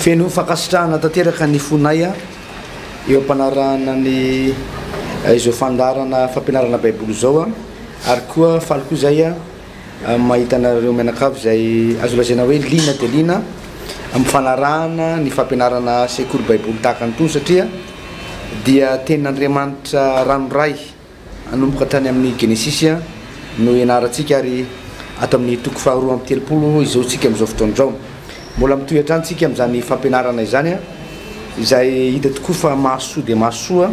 feno fakasitrahana tanteraka ny fonay eo ampanarahana ny izao fandarana fampianarana baiboly zao ary koa faly koa zay mahitanareo mianakavy zay azo lazaina hoe lina de lina amin'ny fanarahana ny fampianarana sekoly baiboly tahaka an'itony satria dia tenin'Andriamanitra ranoray anomboka tany amin'ny Genesisy no ianarantsika ary ato amin'ny toko faharoa amby telopolo izao tsika amin'izao fotoana izao mbola mitohy hatrany tsika amin'izany fampianarana izany izay hita tokoa fa mahasoa dia mahasoa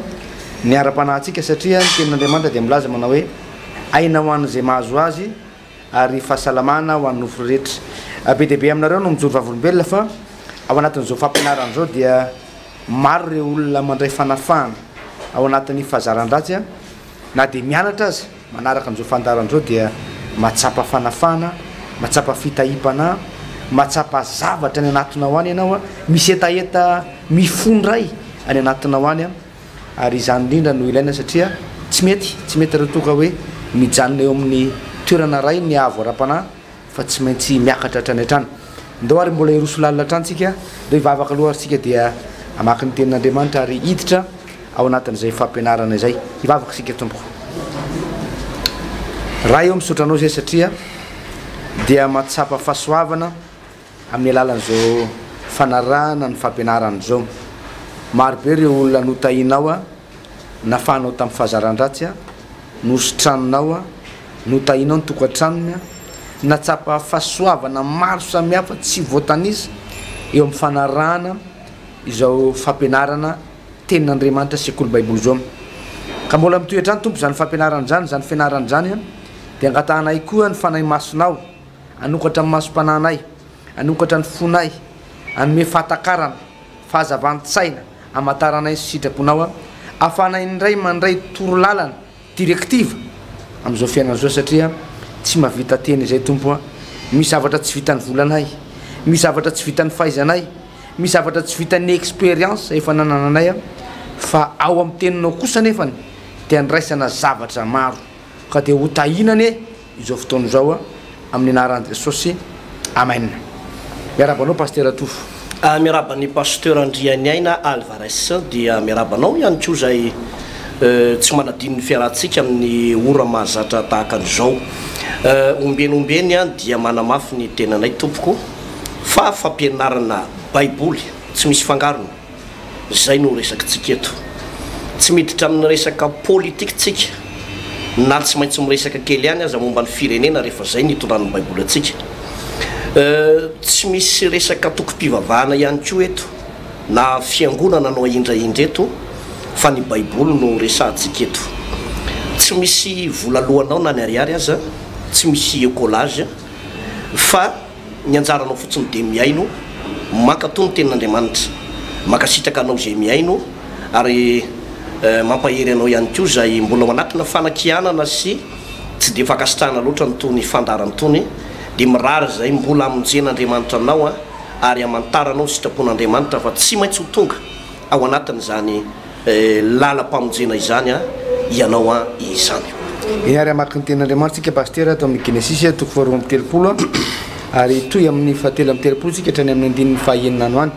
ny ara-panahintsika satria ny tenin'Andriamanitra dia milaza manao hoe aina ho an'izay mahazo azy ary fahasalamana ho an'ny nofo rehetra be dia be aminareo no mijoro vavolombelona fa ao anatin'izao fampianarana izao dia maro ireo olona mandray fanafahana ao anatin'ny fahazaran-dratsy na dia mianatra azy manaraka an'izao fandarana izao dia matsapa fanafahana matsapa fitahipana matsapa zavatra any anatinao any ianao misy etaeta mifondray any anatinao any ary izany indrindra no ilaina satria tsy mety raha toka hoe mijanona eo amin'ny toerana ray ny avo ara-panahy fa tsy maintsy miakatra hatrany hatrany ndao ary mbola iroso lalina hatranytsika ndao hivavaka aloha arytsika dia amaky ny tenin'Andriamanitra ary hiditra ao anatin'izay fampianarana izay hivavaka sika tompoko raha eo misotranao zay satria dia matsapa fahasoavana amin'ny alalan'izao fanarahana ny fampianarana izao maro be ireo olona notahinao nafahanao tamin'ny fahazaran-dratsy nosotranonao notahinao ny tokantranony natsapa fahasoavana maro samihafa tsy voatanisa eo amin'ny fanarahana izao fampianarana tenin'Andriamanitra sekoly baiboly zao ka mbola mitohy hatrany tompo zany fampianarana zany zany fianarana zany dia angatahanay koa ny fanahy masonao anokatra amin'ny masom-panahinay anokatra ny fonay anome fahatakarana fahazavan-tsaina amataranay sy sitraponao ahafahanay indray mandray torolalana direktiva amin'izao fiainana zao satria tsy mahavita teny izay tompo misy zavatra tsy vitan'ny volanay misy zavatra tsy vitan'ny fahaizanay misy zavatra tsy vitan'ny expérience efa nanananay fa ao amin'ny teninao kosa nefany dia niraisana zavatra maro ka dia ho tahinany izao fotoana izao amin'ny anaran'i Jesosy amen. Miarabanao pasteur Atofo. Miaraban'ny pasteur Andriany Aina Alvarez dia miarabanao ihany koa zay tsy manadino ny fiarahantsika amin'ny ora mahazatra tahaka an'izao ombenombeny dia manamafy ny tenanay tompoko fa fampianarana baiboly tsy misy fangarona zay no resakitsika eto tsy miditra amin'ny resaka politika tsika na tsy maintsy miresaka kely ihany aza momba ny firenena rehefa zay nitondrany baiboly atsika tsy misy resaka tokom-pivavahana ihany koa eto na fiangonana anao indraindra eto fa ny baiboly no resahantsika eto tsy misy volalohanao na ny ariary aza tsy misy écolage fa ny anjaranao fotsiny dia miaino mankatony tenin'Andriamanitra makasitraka anao zay miaino ary mampahery anao ihany koa zay mbola anatina fanakianana sy tsy dia fakasitrahana loatra nytony fandarana tony dia mirary zay mbola amonjen'Andriamanitra anao ary amantaranao sitrapon'Andriamanitra fa tsy maintsy ho tonga ao anatin'izany lalam-pamonjena izany ianao izany iary amaky ny tenin'Andriamanitra tsika pasteur ato amin'ny Genesisy toko faharoa amby telopolo ary toy amin'ny fahatelo amby telopolo tsika hatrany amin'ny andininy fahaenina ano any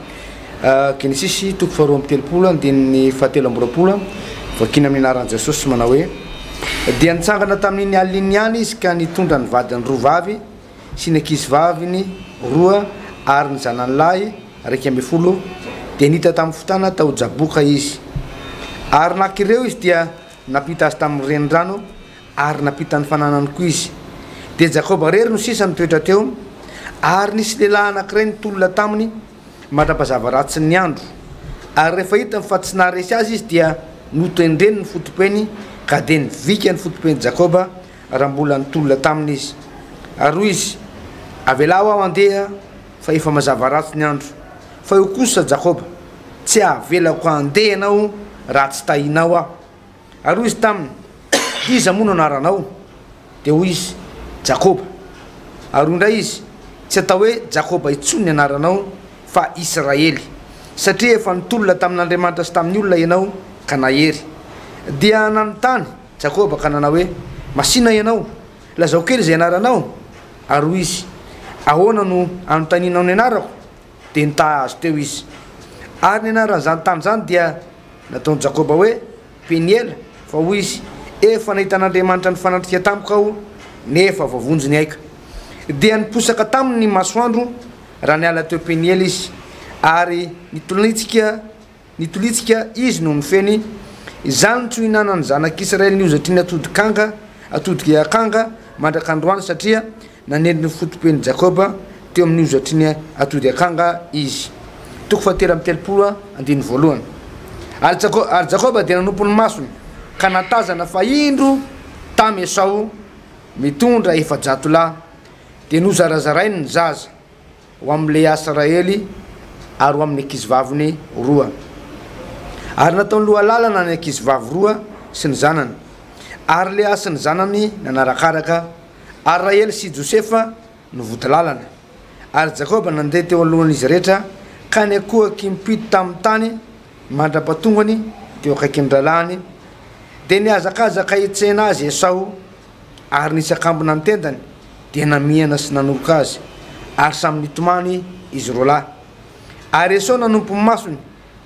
Genesisy toko faharoa amby telopolo andininy fahatelo amby roapolo vakina amin'ny anaran'i Jesosy manao hoe dia nitsangana tamin'iny aliny any izy ka nitondra ny vadiny roa vavy sy ny ankizy vaviny roa ary ny zanany lahy raiky amby folo dia nita tamin'ny fotana tao jaboka izy ary nakireo izy dia napita azy tamin'ny renirano ary napita ny fananany koa izy dia Jakoba rery no sisa mitoetra teo ary nisy lehilahy anankiray nitolona taminy matrapazava ratsy ny andro ary rehefa hita fa tsy naharesy azy izy dia notendreny ny fotopeny ka dia nivika ny fotopeny Jakoba raha mbola nitolona taminy izy ary hoy izy avelao aho andeha fa efa mazava ratsy ny andro fa io kosa Jakoba tsy avelako andeha anao raha tsy tahinao aho ary hoy izy taminy iza moa no anaranao dia hoy izy Jakoba ary indray izy tsy atao hoe Jakoba itsony anaranao fa Israely satria efa nitolona tamin'Andriamanitra sy tamin'ny olona ianao ka nahery dia nanontany Jakoba ka nanao hoe masina ianao lazao kely zay anaranao ary hoy izy ahoana no anontanianao ny anarako dia nitaha azy teo izy. Ary ny anarany zany tany zany dia nataony Jakoba hoe Peniela, fa hoy izy efa nahitan'Andriamanitra ny fanatrika tamiko aho nefa vavonjy ny aika. Dia niposaka taminy ny masoandro raha niala teo Peniela izy, ary nitolitsika izy no nifeny izany tsy hinanany zanak'Israely ny ozatriny atodika akanga mandrak'androany satria nanendriny fotopeny Jakoba teo amin'ny ozatriny atody akanga izy. Toko fahatelo amby telopolo andiny voalohany. Ary Jakoba dia nanompony masony ka natazana fa indro tamy Esau mitondra 700 lahy, dia nozarazarainy ny zaza ho amin'le Israely ary ho amin'ny ankizivaviny 2. Ary nataony lohalalana ny ankizivavy 2 sy ny zanany, ary Lea sy ny zanany nanarakaraka, ary Rahely sy Josefa no votalalana. Ary Jakoba nandeha teo alohan'izy rehetra ka niakoaky mipito tamin'ny tany mandra-patongany teo akaikin'ny ralahany. Dia niazakazaka hitsena azy Esau, ary nisy akambona ny tendany dia namiana sy nanoka azy, ary samy nitomany izy roalahy. Ary Esau nanompo masony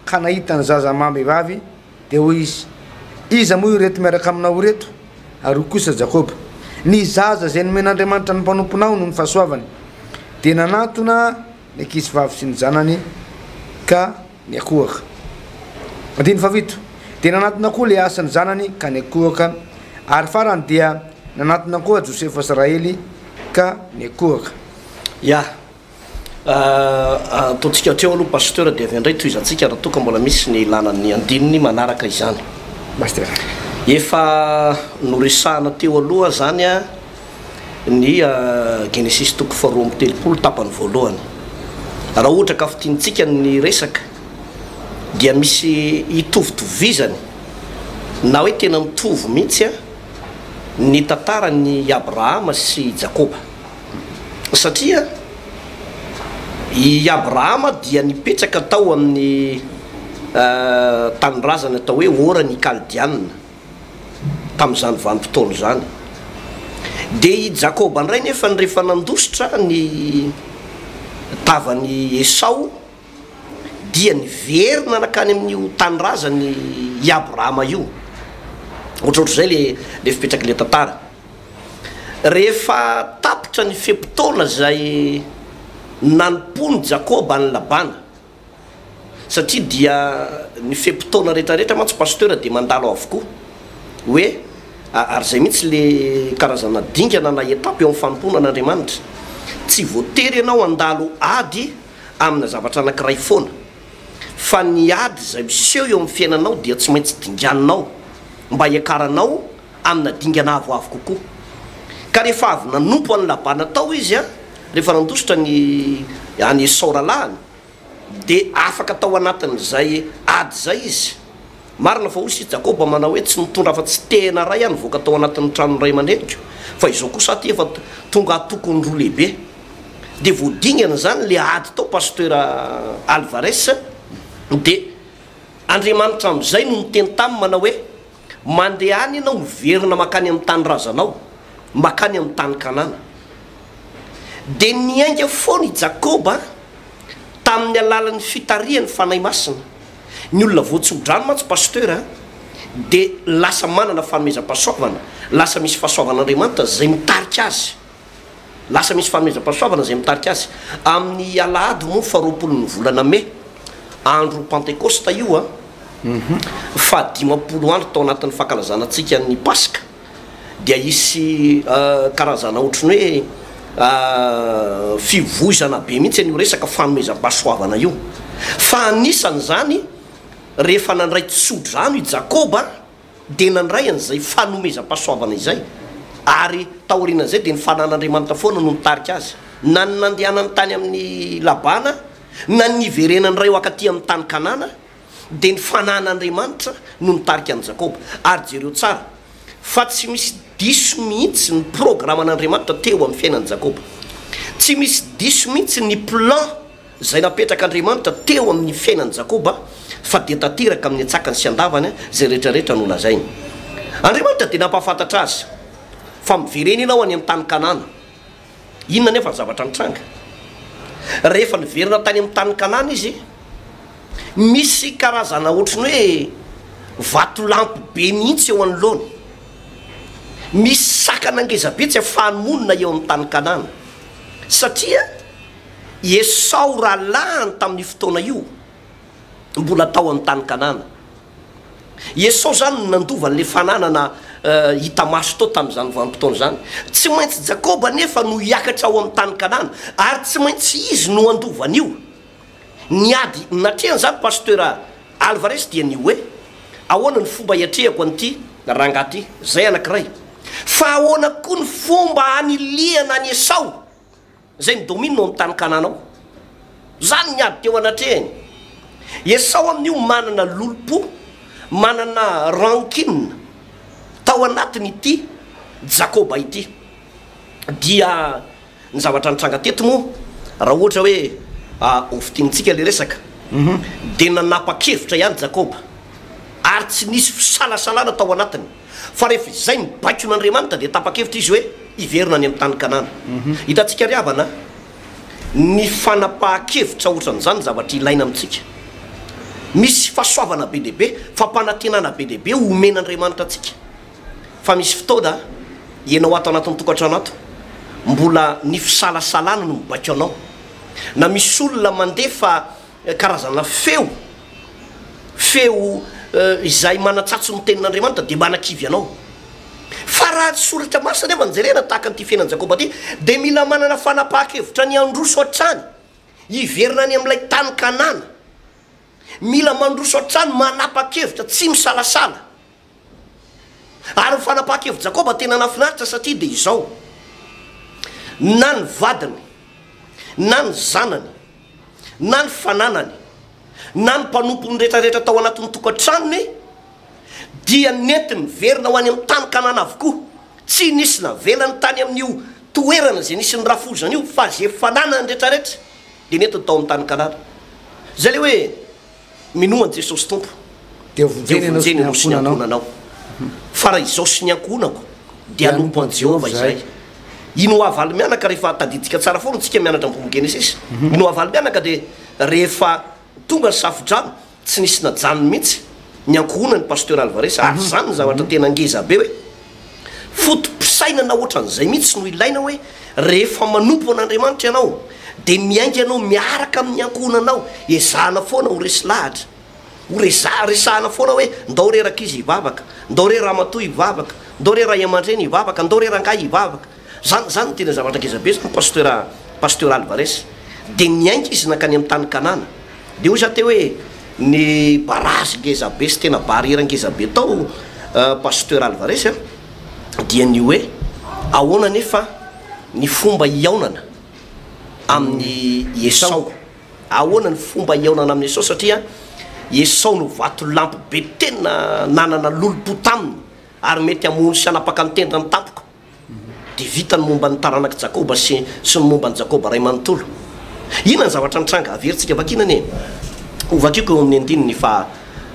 ka nahita ny zaza mamy-vavy, dia hoy izy, iza moa io reto miaraka aminao reto? Ary kosa Jakoba, ny zaza zay nomen'Andriamanitra ny mpanomponao no ny fahasoavany. Dia nanatona ny ankizivavy sy ny zanany ka niakohaka. Andiny favito. Dia nanatona koa Lea sy ny zanany ka niakohaka, ary farany dia nanatona koa Josefa sy Rahely ka niakohaka. Ya, ataontsika teo aloha pasteur dia avy indray tohizantsika raha toka mbola misy ny lanan'ny andininy manaraka izany. Pasteur. Efa noresahana teo aloha zany ny Genesisy toko 2:30 tapany voalohany. Raha ohatra ka fitiantsika ny resaka dia misy itovitovizany na hoe tena mitovy mihitsy ny tantarany Abrahama sy Jakoba, satria i Abrahama dia nipetraka tao amin'ny tanorazana atao hoe orany Kaldiana tamin'izany vanim-potoana zany. Dia i Jakoba indray nefa rehefa nandositra ny tavany Esau dia niverina nakany amin'io tanorazany i Abrahama io. Ohatrohatr'izay le fipetraky le tantara. Rehefa tapitra ny fepotona zay nanompoany Jakoba ny Labana, satria dia ny fepotona rehetrarehetra mantsy pasteur dia mandalo avokoa hoe ary zay mihitsy le karazana dingana na etape eo amin'ny fanomponan'Andriamanitra. Tsy voatery ianao andalo ady amina zavatra anankiray foana, fa ny ady zay miseho eo amin'ny fiainanao dia tsy maintsy dingananao mba hiakaranao amina dingana avoavo kokoa. Ka rehefa avy nanompo an'ny Labana tao izy rehefa nandositra ny any Esau ralahany, dia afaka tao anatin'izay ady zay izy. Marina fa hoy Jakoba manao hoe tsy mitondra afa-tsy tena ray ihany voaka tao anatin'ny tranony ray aman-dreniko, fa izao kosa aty efa tonga tokony roa lehibe. Dia voadingana zany le ady tao pasteur Alvarez. Dia Andriamanitra amin'izay no niteny taminy manao hoe mandeha any ianao miverina makany amin'ny tany razanao, makany amin'ny tany Kanana. Dia niainga foana i Jakoba tamin'ny alalan'ny fitariany fanahy masina. Ny olona voatsodrano mantsy pasteur dia lasa manana fanomezam-pahasoavana, lasa misy fahasoavan'Andriamanitra zay mitarika azy, lasa misy fanomezam-pahasoavana zay mitarika azy. Amin'ny alahady moa 20 ny volana May, andro Pentecoste io fa 50 andro tao anatin'ny fankalazanantsika ny Pasika, dia isy karazana ohatrany hoe fivoizana be mihitsy an'io resaka fanomezam-pahasoavana io. Fa anisan'izany rehefa nandray tsodrano i Jakoba dia nandray an'izay fanomezam-pahasoavana izay, ary taorian'izay dia ny fanan'Andriamanitra foana no nitarika azy, na ny nandehanany tany amin'ny Labana, na ny niverenany ray wakaty amin'ny tany Kanana, dia ny fanan'Andriamanitra no nitarika an'i Jakoba. Ary jereo tsara fa tsy misy diso mihitsy ny programan'Andriamanitra teo amin'ny fiainan'i Jakoba, tsy misy diso mihitsy ny plan zay napetraka Andriamanitra teo amin'ny fiainan'i Jakoba, fa dia tanteraka amin'ny atsakany sy andavany zay rehetrarehetra no lazainy. Andriamanitra dia nampahafantatra azy fa miverena ianao any amin'ny tany Kanana. Inona nefa zavatra nitranga? rehefa niverina tany amin'ny tany Kanana izy misy karazana ohatrany hoe vato lampy be mihitsy eo anoloany, misy sakana ngezabe tsy ahafahany monina eo amin'ny tany Kanana satria Esau raha lahany tamin'ny fotoana io mbola tao amin'ny tany Kanana. Esau zany nandovan'le fananana hita maso tao tamin'izany vanim-potoana zany. Tsy maintsy Jakoba nefa no hiakatra ao amin'ny tany Kanana ary tsy maintsy izy no andovan'io. Niady natrehany zany pasteur Alvarez dia ny hoe ahoana ny fomba hiatrehako an'ity rangahy zay anankiray, fa ahoana koa ny fomba haniliana any Esau zay midomine no amin'ny tany Kanana ao. Zany niady teo anatrehany. Esau amin'io manana lolopo, manana rancune tao anatiny ity Jakoba ity. Dia ny zavatra nitranga teto moa raha ohatra hoe ofitinitsika le resaka dia nanapa-kevitra ihany Jakoba ary tsy nisy fisalasalana tao anatiny, fa rehefa izay mibaiko n'Andriamanitra dia tapa-kevitra izy hoe hiverina any amin'ny tany Kanana. Hitantsika ry havana ny fanapa-kevitra ohatran'izany zavatra ilaina amintsika. Misy fahasoavana be dehibe, fampanantenana be dehibe omen'Andriamanitra antsika, fa misy fotoana ianao ato anatin'ny tokantrano ato mbola ny fisalasalana no mibaiko anao, na misy olona mandefa karazana feo izay manatsatso ny tenin'Andriamanitra dia manakivy anao. Fa raha soratra masina nefa nijerena tahaka an'ity fiainan'i Jakoba ty dia mila manana fanapaha-kevitra ny androso hatrany hiverina any amin'ilay tany Kanana. Mila mandroso hatrany manapa-kevitra tsy misalasala. Ary ny fanapaha-kevitra Jakoba tena nafinaritra satria dia izao: na ny vadiny, na ny zanany, na ny fananany, na ny mpanompony rehetrarehetra tao anatin'ny tokantranony dia nentiny verina ho any amin'ny tany Kanana avokoa. Tsy nisy navelany tany amin'io toerana izay nisy ny rafozana io, fa zay fananany rehetrarehetra dia nentiny tao amin'ny tany Kanana. Zay le hoe minoany Jesosy Tompo dia vonjeny ianao sy ny ankonanao, fa raha izao sy ny ankonako dia anompo an Jehova izay. Ino avaly mianaka rehefa tadiditsika tsara foana tsika mianatra amin'ny boky Genesisy. Ino avaly mianaka dia rehefa tonga ny safodrano tsy nisy najanony mihitsy ny ankonany pasteur Alvarez. Ary zany ny zavatra tena ngeza be hoe fotom-pisainana ohatran'izay mihitsy no ilaina, hoe rehefa manompo an'Andriamanitra ianao dia miainga ianao miaraka amin'ny ankonanao, ezahana foana ho resy lahatra, ho resahana foana hoe ndao re rakizy hivavaka, ndao re ramatoa hivavaka, ndao re ray aman-dreny hivavaka, ndao re rangahy hivavaka. Zany tena zavatra ngeza be zany pasteur Alvarez. Dia miainga izy nakany amin'ny tany Kanana. Dia hoy zany teo hoe ny barazy ngeza be sy tena barera ngeza be tao pasteur Alvarez dia ny hoe ahoana nefa ny fomba hiaonana amin'ny Esau. Ahoana ny fomba hiaonana amin'ny Esau, satria Esau no vato lampy be tena nanana lolopo taminy ary mety hamono sy hanapaka ny tenda ny tampoka. Dia vita ny momba ny taranaka Jakoba sy ny momba ny Jakoba ray manontolo. Inona ny zavatra nitranga averintsika vakinany e? Ovakiko eo amin'ny andininy fa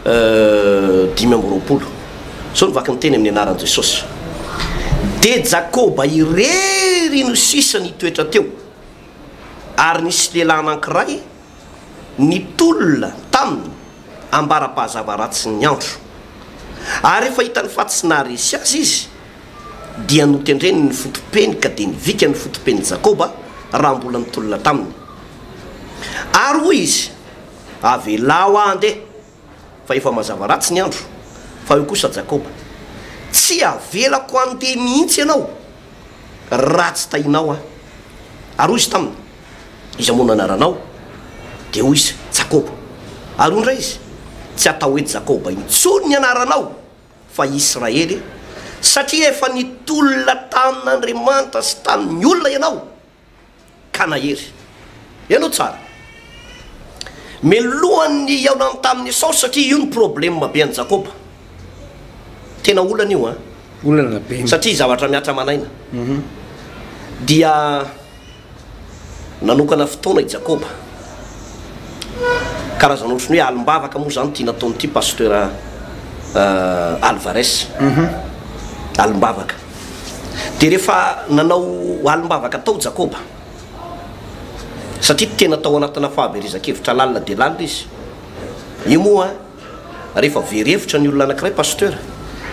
5:20 so nivaky ny teny amin'ny anaran'i Jesosy. Dia Jakoba irery no sisa ny toetra teo, ary nisy lehilahy anankiray nitolona taminy ambara-pahazava ratsy ny andro. Ary rehefa hitany fa tsy naharesy azy izy dia notendreny ny fotopeny ka dia nivika ny fotopeny Jakoba raha mbola nitolona taminy. Ary hoy izy: avela andeha fa efa mazava ratsy ny andro. Fa io kosa Jakoba: tsy avelako andeha mihitsy ianao raha tsy tahinao Ary hoy izy taminy: izy amoana anaranao? Dia hoy izy: Jakoba. Ary hoy indray izy: tsy atao hoe Jakoba intsony ny anaranao fa Israely, satria efa nitolona tamin'Andriamanitra sy tamin'ny olona ianao ka nahery. Ianao tsara, melohan'ny iaonany tamin'ny Esau satria io ny problème be an'i Jakoba. Tena olana io olana be, satria zavatra miatra manaina. Dia nanokana fotoana i Jakoba, karazana ohatrany hoe alim-bavaka moa zany tia nataonyity pasteur Alvarez. Alim-bavaka. Dia rehefa nanao alim-bavaka tao Jakoba satria tena tao anatina fahaberizan-kevitra lalina dia lalina izy io moa rehefa verevitra ny olona anankiray pasteur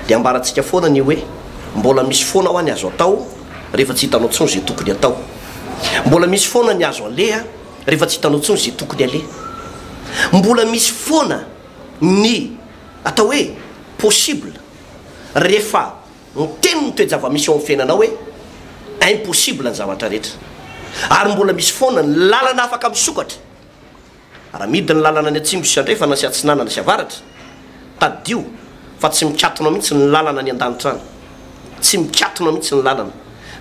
dia ambarantsika foana ny hoe mbola misy foana ho any azo atao rehefa tsy hitanao tsony zay tokony atao, mbola misy foana ny azo aleha rehefa tsy hitanao tsony zay tokony aleha, mbola misy foana ny atao hoe possible rehefa miteny ny toejava-misy ao amin'ny fiainanao hoe impossible ny zavatra rehetra, ary mbola misy foana ny lalana afaka misokatra. Raha midiny lalana ny atsimo sy andrefa na sy atsinana na sy avaratra tadio fa tsy mikatona mihitsy ny lalana ny an-danitra any, tsy mikatona mihitsy ny lalana,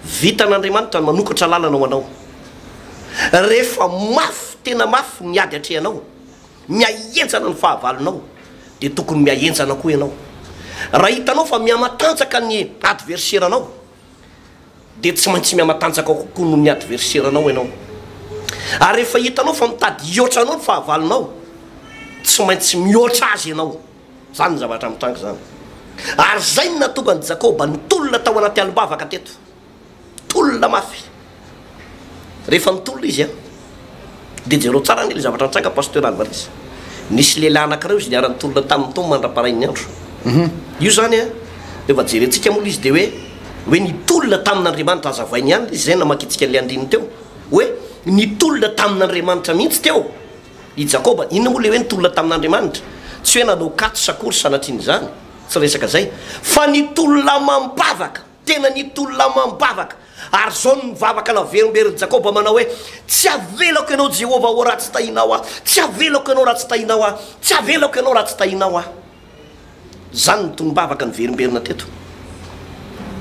vitan'Andriamanitra ny manokatra lalana ho anao. Rehefa mafy tena mafy miady atrehanao, miahenjana ny fahavalonao, dia tokony miahenjana koa ianao. Raha hitanao fa miamatanjaka ny adverseranao dia tsy maintsy miamatanjaka kokoa no ny adverseranao ianao. Ary rehefa hitanao fa mitady hihoatra anao ny fahavalonao, tsy maintsy mihoatra azy ianao. Zany ny zavatra mitanga zany. Ary zay ny nahatonga ny Jakoba nitolona tao anaty alibavaka teto, tolona mafy. Rehefa nitolona izy dia jereo tsara ny zavatra nitsanga pasteur Alvarez. Nisy lehilahy anankiray izy niara nitolona tamin'ny taona mandra-parain'ny andro. Io zany rehefa jerentsika moa izy dia hoe nitolona tamin'Andriamanitra azavainy ihany izy zay namakitsika le andininy teo hoe nitolona tamin'Andriamanitra mihitsy teo i Jakoba. Inona moa le hoe nitolona tamin'Andriamanitra? Tsy hoe nanao kato sakory sanatriny zany, tsy resaka zay, fa nitolona mambavaka, tena nitolona mambavaka. Ary zao ny mivavaka naverimberiny Jakoba manao hoe tsy avelako ianao Jehova o raha tsy tahinao aho, tsy avelako ianao raha tsy tahinao aho, tsy avelako ianao raha tsy tahinao aho. Zany ny tombavaka ny verimberina teto.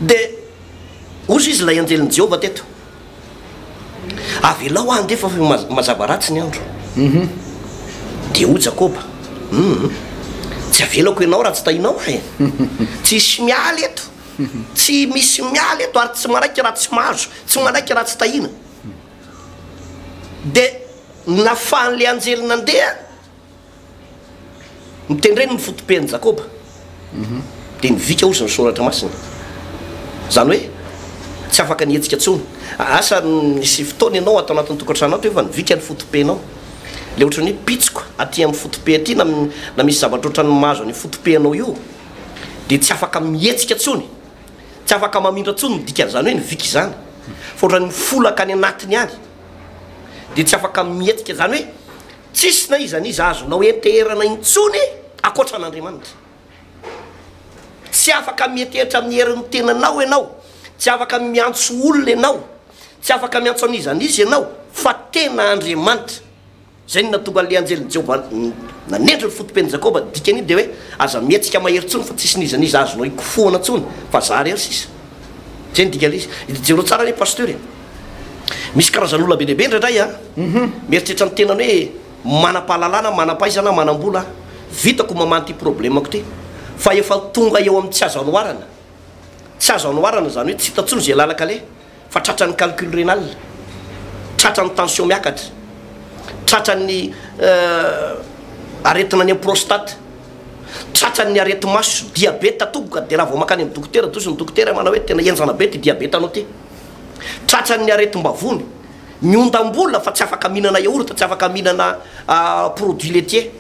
Dia ozy izy lay anjelin'i Jehova teto, avelao aho ndefa mazava ratsy ny andro. Dia ho Jakoba, tsy avelako ianao raha tsy tahinao aho, tsisy mialy eto, tsy misy mialy eto, ary tsy maraiky raha tsy mahazo, tsy maraiky raha tsy tahina. Dia nafahan'le anjely nandeha mitendreny ny fotopen'i Jakoba, dia nivika ozy ny soratra masina. Zany hoe tsy afaka nihetsika tsony. Asa nisy fotoana ianao atao anatin'ny tokantranao to efa nivika ny fotopenao, le ohatrany hoe pitsiko aty amin'ny fotope aty na misy zavatra ohatrany mahazo ny fotopenao io, dia tsy afaka mihetsika tsony, tsy afaka mamindra tsony midika zany hoe nivika izany, fa ohatrany mifolaka any anatiny any, dia tsy afaka mihetsika zany hoe tsisy na iza n'iza azonao enterana intsony akoatra an'Andriamanitra. Tsy afaka miheteritra amin'ny herin'ny tenanao ianao, tsy afaka miantso olona ianao, tsy afaka miantso an'iza n'izy ianao, fa tena Andriamanitra. Zay ny natonga le anjelin'i Jehova nanendry ny fotopen'i Jakoba, dikan'iny dia hoe aza mihetsika mahery tsony fa tsisy n'iza n'iza azonao ikofoana tsony fa zary ary sisa. Zay ny dikany izy. Jereo tsara ny pasteur, misy karazan'olona be lehibe indray mieritreritra ny tenany hoe manam-pahalalana, manam-pahaizana, manam-bola, vitako mamanty problemako ty, fa efa tonga eo amin'ny tsy azo anoharana. Tsy azo anoharana zany hoe tsy hita tsony zay lalaka le, fa tratran'ny calcul rénal, tratran'ny tension miakatra, tratran'ny aretina ny prostate, tratran'ny arety maso, diabeta togoka. Dia raha vao makany amin'ny dokotera, tozy ny dokotera manao hoe tena enjana be ty diabeta anao ty. Tratran'ny aretim-bavony, miondam-bola fa tsy afaka mihinana yaourt, tsy afaka mihinana produit laitier,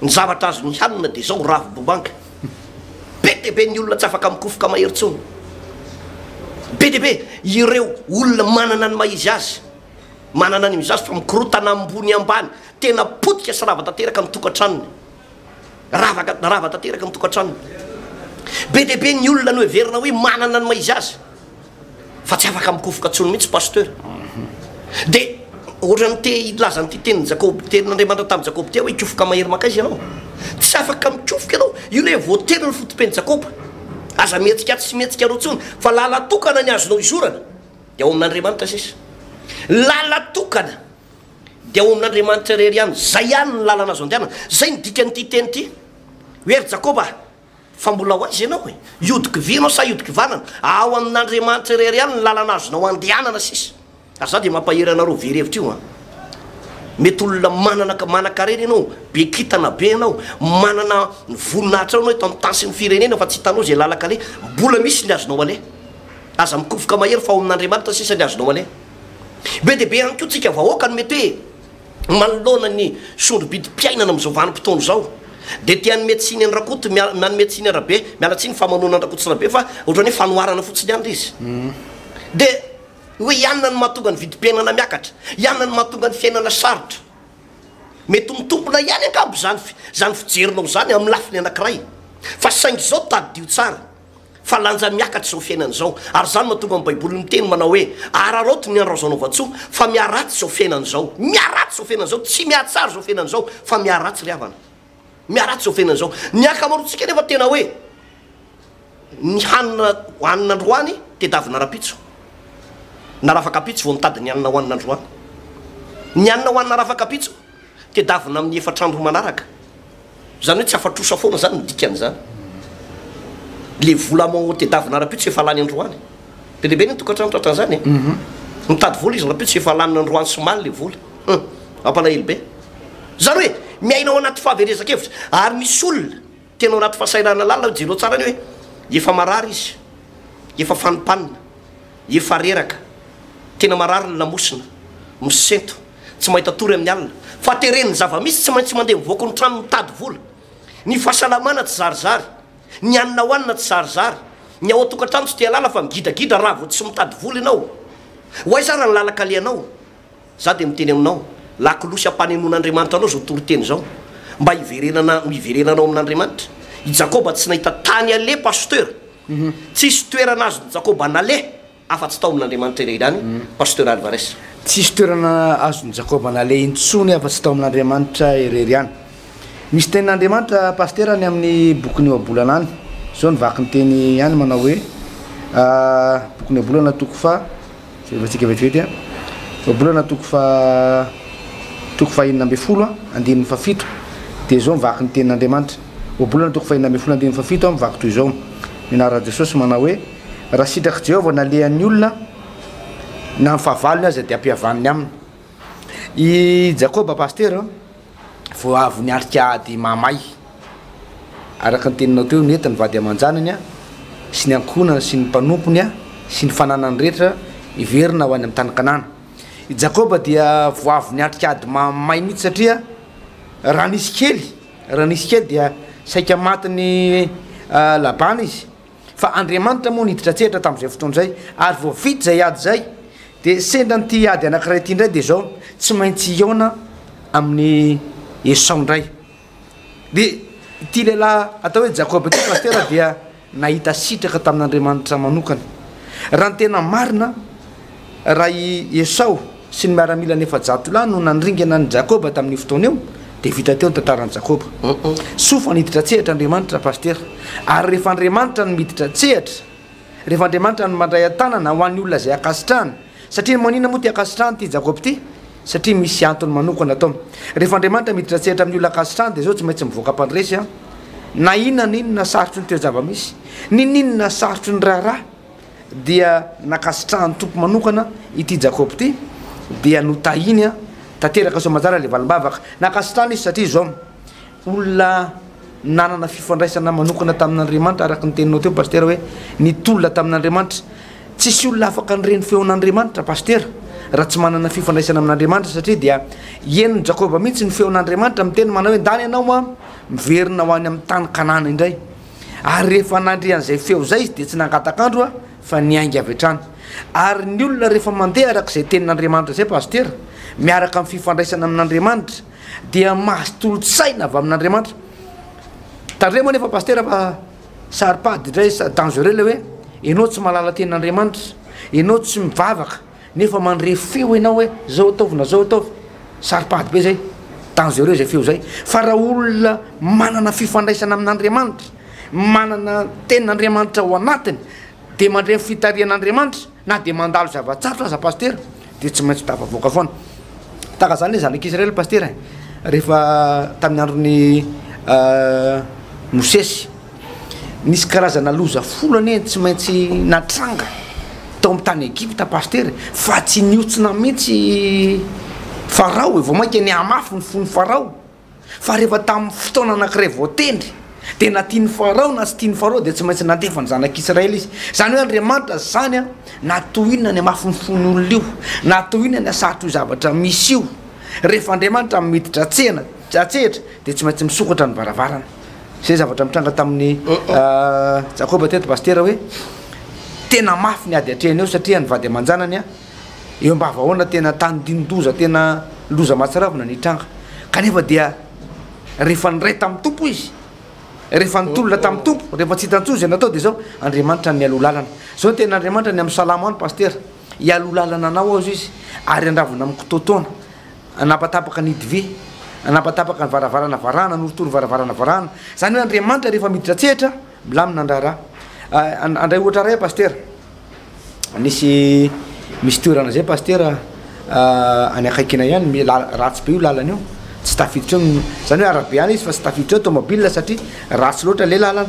ny zavatra azo ny hanina dia zao ravo-bobanka. Be dia be ny olona tsy afaka mikofoka mahery tsony, be dia be ireo olona manana ny maizy azy, manana ny mizazy fa mikorotana ambony ambany, tena potika sy rava tanteraka mitokantranony, rava tanteraka mitokantranony. Be dia be ny olona no heverina hoe manana ny maizy azy fa tsy afaka mikofoka tsony mihitsy pasteur. Dia ohatrany te ilazany ty tenin'ny Jakoba, tenin'Andriamanitra tamin'ny Jakoba te hoe ikofoka mahery makaizy ianao, tsy afaka mikofoka ianao. Io le voatery ny fotopen'i Jakoba, aza mihetsika tsy mihetsika ro tsony, fa lala tokana ny azonao izorana dia ao amin'Andriamanitra sisa. Lala tokana dia ao amin'Andriamanitra rery ihany, zay ihany ny lalana azo andehanana. Zay ny dikan'ity teny ty hoe ry Jakoba, fa mbola ho aiza ianao iodiky vy ianao sa iodiky vanana, ao amin'Andriamanitra rery ihany ny lalana azonao andehanana sisa. Ary za dia mampahery anareo verevitra io mety olona mana-karena ianao, be kitana be ianao, manana ny voninahitra anao eto amin'ny tany sy ny firenena, fa tsy hitanao zay lalaka le, mbola misy ny azonao ale. Aza mikofoka mahery fa ao amin'Andriamanitra sisa ny azonao ale. be de be ihany ko tsika vahoaka ny mety hoe manoloana ny sondrobidim-piainana am'izao vanim-potoana zao de tiany médecine ny rakoto miany médecine arabe mialatsiny famanona ny rakoto sy rabe fa ohatrany hoe fanoarana fotsiny andry izy de hoe ianona ny mahatonga ny vidim-piainana miakatra ianona ny mahatonga ny fiainana sarotra mety mitompona ihany angabo zany fijerinao zany amin'ny lafiny anankiray fa saingy zao tadidio tsara fa lanja miakatra zao fiainana zao ary zany mahatonga amin'ny baiboly miteny manao hoe araroto ny andraozanao vatsoa fa miaratsy zao fiainana zao miaratsy zao fiainana zao tsy mihatsara zao fiainana zao fa miaratsy ry havana miaratsy zao fiainana zao ny akamaroantsika nefa tena hoe ny hanina hohanina androany tedavina rapitso na rafakapitso vao mitady ny hanina hohanina androany ny hanina hohanina rafakapitso tedavina amin'ny efatrandro manaraka zany hoe tsy afatrosa foana zany midikany zany le vola mao tedavina rapitso efa lany androany de lehibe ny tokatrano tratra zany mitady vola izy rapitso efa laniny androany somaly le vola ampalahelo be zany hoe miainao anaty fahaverezakevitra ary misy olona tenao anaty fahasairana lala jereo tsara ny hoe efa marary izy efa fanipanina efa reraka tena marary ny lamosina misento tsy mahita tory amin'ny alina fa tereniny zava-misy tsy maintsy mandeha mivoaka ny trano mitady vola ny fahasalamana tsy zarizary ny anina hoanina tsy zarizary ny ao atokantrano tsy tia lala fa migidagida raha vo tsy mitady vola ianao hoay zara ny lalaka alianao za de miteny aminao lakolosy ampanemon'andriamanitra anao zao toroteny zao mba hiverenanao amin'andriamanitra i jakoba tsy nahita tany ale pasteur tsisy toerana azo ny jakoba nale afa-tsy tao amin'andriamanitra iray ihany pasteur Alvarez tsisy toerana azony jakoba nale intsony afa-tsy tao amin'andriamanitra irery ihany misy tenin'andriamanitra pasteur ny amin'ny boky ny oabolana any zao nivaky ny teny ihany manao hoe boky ny oabolana toko fa zay vatsika vetivety a oabolana toko fa inina ambe folo andininy fafito de zao mivaky ny tenin'andriamanitra oabolana toko fa inina ambe folo andininy fafito mivaky toy zao minara jesosy manao hoe raha sitraky Jehova nalehan'ny olona na fahavalony azy de ampihavaniny aminy i jakoba pasteur vo avy niarika ady mamay araka ny teninao teo netiny vady aman-janany a sy ny ankonana sy ny mpanompony a sy ny fananany rehetra iverina ho any amin'ny tany kanana i jakoba dia vo avy niarika ady mamay mihitsy satria raha nisy kely dia saika matiny labana izy fa andriamanitra moa niditra tsehatra tamin'izay fotoana zay ary vo vity zay ady zay de sendra nyty ady anankiray ty indray de zao tsy maintsy iona amin'ny Esau ndray de ty lehilahy atao hoe jakoba ty pasteur dia nahita sitraka tamin'andriamanitra manokana raha ny tena marina raha i Esau sy ny miaramila nefa jatolahy no nandringana ny jakoba tamin'ny fotoana eo de vita teo ny tantaran'ny jakoba sofa niditra tsehatra andriamanitra pasteur ary rehefa andriamanitra no miditra tsehatra rehefa andriamanitra no mandray atanana ho an'ny olona zay akasitrahana satria manina moa ty akasitrahana ty jakoba ty satria misy antony manokana atao rehefa andriamanitra miditra tsehatra amin'ny olona akasitrahana de zao tsy maintsy mivoaka ampandresy a na inona ninona sarotry ny teo zava-misy ninona sarotry ny raharaha dia nakasitrahany tompo manokana ity jakoba ty dia notahiny a tanteraka so mazara le valimbavaka nakasitrahany izy satria zao olona nanana fifandraisana manokana tamin'andriamanitra araka ny teninao teo pasteur hoe nitolona tamin'andriamanitra tsisy olona afaka nireny feon'andriamanitra pasteur raha tsy manana fifandraisana amin'andriamanitra satria dia enony jakoba mihitsy ny feon'andriamanitra miteny manao hoe ndany ianao a miverina ho any amin'ny tany kanana indray ary rehefa nandrian'izay feo zay izy de tsy nangatakandro a fa niaingy avy hatrany ary ny olona rehefa mandeha arak'izay tenin'andriamanitra zay pasteur miaraka amin'ny fifandraisana amin'andriamanitra dia mahazo tolotsaina avy amin'andriamanitra tandremo nefa pasteur fa saripady indray dangereux le hoe ianao tsy malala tenin'andriamanitra ianao tsy mivavaka nefa mandre feo ianao hoe zao ataovy na zao ataovy saripady be zay dangereux zay feo zay fa raha olona manana fifandraisana amin'andriamanitra manana tenin'andriamanitra ao anatiny de mandre fitarian'andriamanitra na de mandalo zava-tsarotra aza pasteur de tsy maintsy tafavoaka foana taka zany hoe zanak'Israely pasteur rehefa tamin'ny androny Mosesy nisy karazana loza folo ane tsy maintsy natranga tao amin'ny tany Egypta pasteur fa tsy niotsina mihitsy Farao vao mainka ny amafy ny fony Farao fa rehefa tamin'ny fotoana anankiray voatendry tena tiany farao na sy tiany farao dia tsy maintsy nandefany zanak'Israely izy zany hoe Andriamanitra zany a natohinana ny amafonfon'olona io natohinana ny asahatra io zavatra misy io rehefa Andriamanitra miditra atsehatra dia tsy maintsy misokatra ny varavarana zay zavatra mitranga tamin'ny Jakoba teto pastera hoe tena mafy ny ady atrehany eo satria ny vady aman-janany a eo mba-vahoana tena tany dinodoza tena loza matsaravina ny tranga kanefa dia rehefa niray tamin'ny tompo izy rehefa nitolona tamin'ny tompo rehefa tsy hitan-tsoa zay natao dia zao Andriamanitra ny alolalana zao tena Andriamanitra ny amin'ny salamo any pastera ialolalana anao azy izy ary andravina amin'ny kototona anapatapaka ny idivy anapatapaka ny varavarana varana norotoro varavarana varana zany hoe Andriamanitra rehefa miditra tsehatra milamina andrara andray ohatra ray pastera misy toerana zay pastera any akaikina ihany ratsy be io lalana io tsy tafiditra eo zany hoe arabe any izy fa tsy tafiditra eo tomobile satria ratsy loatra le lalana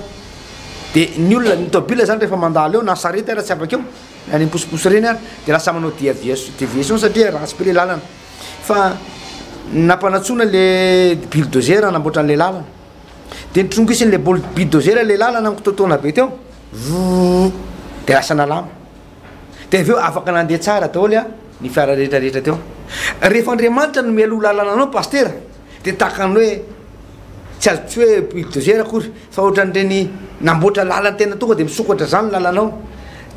dia ny olona ny tomobile zany rehefa mandalo eo na sarety ara tsy afaka eo any posiposy reny ary dia lasa manao déviation satria ratsy be le lalana fa nampanatsoana le bulldozer namboatra an'le lalana dia nitrongisiny le bulldozer le lalana nkototona be teo dia lasa nalama dia aveo afaka nandeha tsara daholo a ny fiara rehetrarehetra teo rehefa Andriamanitra no mialoha lalana anao pastera dia tahakany hoe tsy azo hoe bulldozer akory fa ohatran'ireny namboatra lalana tena tonga dia misokatra zany lalanao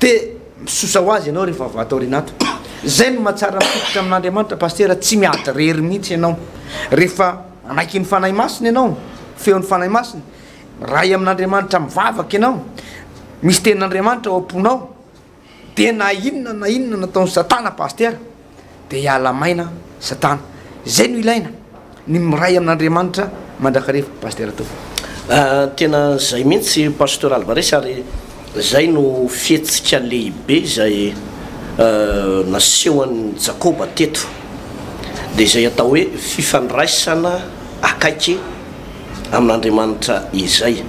dia misosa ho azy ianao rehefa vatao renato zay no mahatsara mitokotra amin'Andriamanitra pastera tsy miady rery mihitsy ianao rehefa anaiky ny fanahy masina ianao feon'ny fanahy masina ray amin'Andriamanitra mivavaka ianao misy tenin'Andriamanitra ao am-ponao dia na inona nataon'ny satana pastera dia hiala maina satana zay no ilaina ny miray amin'Andriamanitra mandrakarefa pastera to tena zay mihitsy pasteur Alvarez ary zay no fietsika lehibe zay nasehoan'ny Jakoba teto dia zay atao hoe fifandraisana akaiky amin'Andriamanitra izay